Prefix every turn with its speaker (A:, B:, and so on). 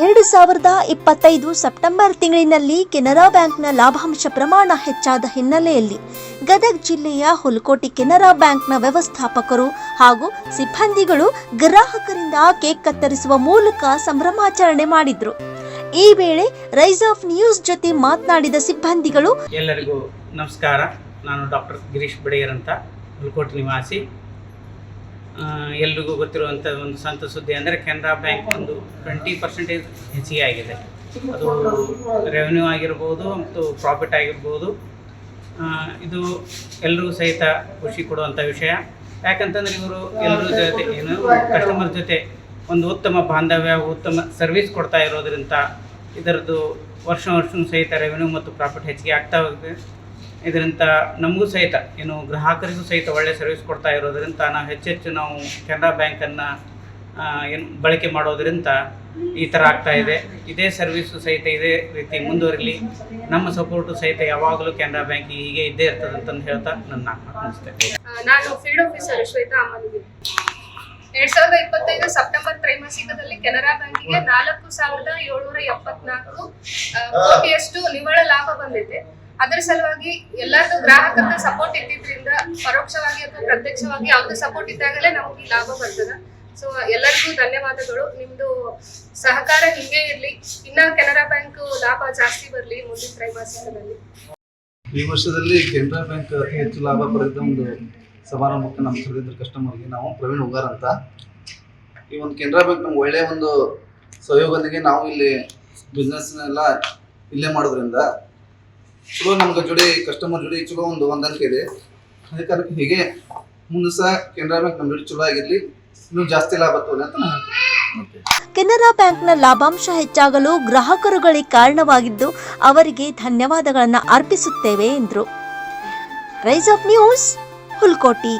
A: 2025 September ತಿಂಗಳಿನಲ್ಲಿ ಕೆನರಾ ಬ್ಯಾಂಕ್ನ ಲಾಭಾಂಶ ಪ್ರಮಾಣ ಹೆಚ್ಚಾದ ಹಿನ್ನೆಲೆಯಲ್ಲಿ ಗದಗ ಜಿಲ್ಲೆಯ ಹುಲಕೋಟಿ ಕೆನರಾ ಬ್ಯಾಂಕ್ನ ವ್ಯವಸ್ಥಾಪಕರು ಹಾಗೂ ಸಿಬ್ಬಂದಿಗಳು ಗ್ರಾಹಕರಿಂದ ಕೇಕ್ ಕತ್ತರಿಸುವ ಮೂಲಕ ಸಂಭ್ರಮಾಚರಣೆ ಮಾಡಿದ್ರು. ಈ ವೇಳೆ ರೈಸ್ ಆಫ್ ನ್ಯೂಸ್ ಜೊತೆ ಮಾತನಾಡಿದ ಸಿಬ್ಬಂದಿಗಳು,
B: ಎಲ್ಲರಿಗೂ ನಮಸ್ಕಾರ. ನಾನು ಡಾಕ್ಟರ್ ಗಿರೀಶ್ ಬಡಿಗೇರ್ ಅಂತ, ಹುಲಕೋಟಿ ನಿವಾಸಿ. ಎಲ್ರಿಗೂ ಗೊತ್ತಿರುವಂಥ ಒಂದು ಸಂತ ಸುದ್ದಿ ಅಂದರೆ ಕೆನರಾ ಬ್ಯಾಂಕ್ ಒಂದು 20% ಹೆಚ್ಚಿಗೆ ಆಗಿದೆ. ಅದು ರೆವೆನ್ಯೂ ಆಗಿರ್ಬೋದು ಮತ್ತು ಪ್ರಾಫಿಟ್ ಆಗಿರ್ಬೋದು. ಇದು ಎಲ್ರಿಗೂ ಸಹಿತ ಖುಷಿ ಕೊಡುವಂಥ ವಿಷಯ. ಯಾಕಂತಂದರೆ ಇವರು ಎಲ್ಲರ ಜೊತೆ ಕಸ್ಟಮರ್ ಜೊತೆ ಒಂದು ಉತ್ತಮ ಬಾಂಧವ್ಯ, ಉತ್ತಮ ಸರ್ವಿಸ್ ಕೊಡ್ತಾ ಇರೋದ್ರಿಂದ ಇದರದ್ದು ವರ್ಷ ಸಹಿತ ರೆವೆನ್ಯೂ ಮತ್ತು ಪ್ರಾಫಿಟ್ ಹೆಚ್ಚಿಗೆ ಆಗ್ತಾ ಹೋಗಿದೆ. ಇದರಿಂದ ನಮಗೂ ಸಹಿತ ಗ್ರಾಹಕರಿಗೂ ಸಹಿತ ಒಳ್ಳೆಯ ಸರ್ವಿಸ್ ಕೊಡ್ತಾ ಇರೋದ್ರಿಂದ ನಾವು ಹೆಚ್ಚೆಚ್ಚು ನಾವು ಕೆನರಾ ಬ್ಯಾಂಕನ್ನು ಬಳಕೆ ಮಾಡೋದ್ರಿಂದ ಈ ಥರ ಆಗ್ತಾ ಇದೆ. ಇದೇ ಸರ್ವಿಸು ಸಹಿತ ಇದೇ ರೀತಿ ಮುಂದುವರಿಲಿ. ನಮ್ಮ ಸಪೋರ್ಟು ಸಹಿತ ಯಾವಾಗಲೂ ಕೆನರಾ ಬ್ಯಾಂಕ್ ಹೀಗೆ ಇದ್ದೇ ಇರ್ತದೆ ಅಂತಂದು ಹೇಳ್ತಾ ನನ್ನ ಅನಿಸ್ತೇನೆ.
C: ನಾನು ಫೀಲ್ಡ್ ಆಫೀಸರ್ ಶ್ವೇತಾ ಅಮ್ಮನಿಗೆ 2025 ಸೆಪ್ಟೆಂಬರ್ ತ್ರೈಮಾಸಿಕದಲ್ಲಿ ಕೆನರಾ ಬ್ಯಾಂಕಿಗೆ 4,774 ಕೋಟಿಯಷ್ಟು ನಿವ್ವಳ ಲಾಭ ಬಂದಿದೆ. ಅದರ ಸಲುವಾಗಿ ಎಲ್ಲರದ್ದು ಗ್ರಾಹಕರ ಸಪೋರ್ಟ್ ಇದ್ದಿದ್ರಿಂದ ಪರೋಕ್ಷವಾಗಿ ಅಥವಾ ಪ್ರತ್ಯಕ್ಷವಾಗಿ ಯಾವ್ದು ಸಪೋರ್ಟ್ ಇದ್ದಾಗಲೇ ನಮಗೆ ಲಾಭ ಬರ್ತದೆ. ಸೊ ಎಲ್ಲರಿಗೂ ಧನ್ಯವಾದಗಳು. ನಿಮ್ದು ಸಹಕಾರ ಹಿಂಗೆ ಇರಲಿ. ಇನ್ನ ಕೆನರಾ ಬ್ಯಾಂಕ್ ಲಾಭ ಜಾಸ್ತಿ ಬರಲಿ ಮುಂದಿನ ತ್ರೈಮಾಸಿಕದಲ್ಲಿ.
D: ಈ ವರ್ಷದಲ್ಲಿ ಕೆನರಾ ಬ್ಯಾಂಕ್ ಹೆಚ್ಚು ಲಾಭ ಪಡೆದ ಒಂದು ಸಮಾರಂಭಕ್ಕೆ ನಮ್ಮ ಕರೆದಿದ್ದ ಕಸ್ಟಮರ್ಗೆ ನಾವು ಪ್ರವೀಣ್ ಉಗಾರ್ ಅಂತ. ಈ ಒಂದು ಕೆನರಾ ಬ್ಯಾಂಕ್ ನಮ್ಗೆ ಒಳ್ಳೆಯ ಒಂದು ಸಹಯೋಗದೊಂದಿಗೆ ನಾವು ಇಲ್ಲಿ ಬಿಸ್ನೆಸ್ನೆಲ್ಲ ಇಲ್ಲೇ ಮಾಡೋದ್ರಿಂದ ಚಲೋ ನಮ್ಗೆ ಜೋಡಿ ಕಸ್ಟಮರ್ ಜೋಡಿ ಚಲೋ ಒಂದು ಹೊಂದಾಣಿಕೆ ಇದೆ. ಅದಕ್ಕೆ ಹೀಗೆ ಮುಂದೆ ಸಹ ಕೆನರಾ ಬ್ಯಾಂಕ್ ನಮ್ಮ ಜೋಡಿ ಚಲೋ ಆಗಿರಲಿ, ಇನ್ನೂ ಜಾಸ್ತಿ ಲಾಭ ತೋಲಿ ಅಂತ ನಾನು.
A: ಕೆನರಾ ಬ್ಯಾಂಕ್ನ ಲಾಭಾಂಶ ಹೆಚ್ಚಾಗಲು ಗ್ರಾಹಕರುಗಳೇ ಕಾರಣವಾಗಿದ್ದು ಅವರಿಗೆ ಧನ್ಯವಾದಗಳನ್ನು ಅರ್ಪಿಸುತ್ತೇವೆ ಎಂದರು. Rise of news, Hulakoti.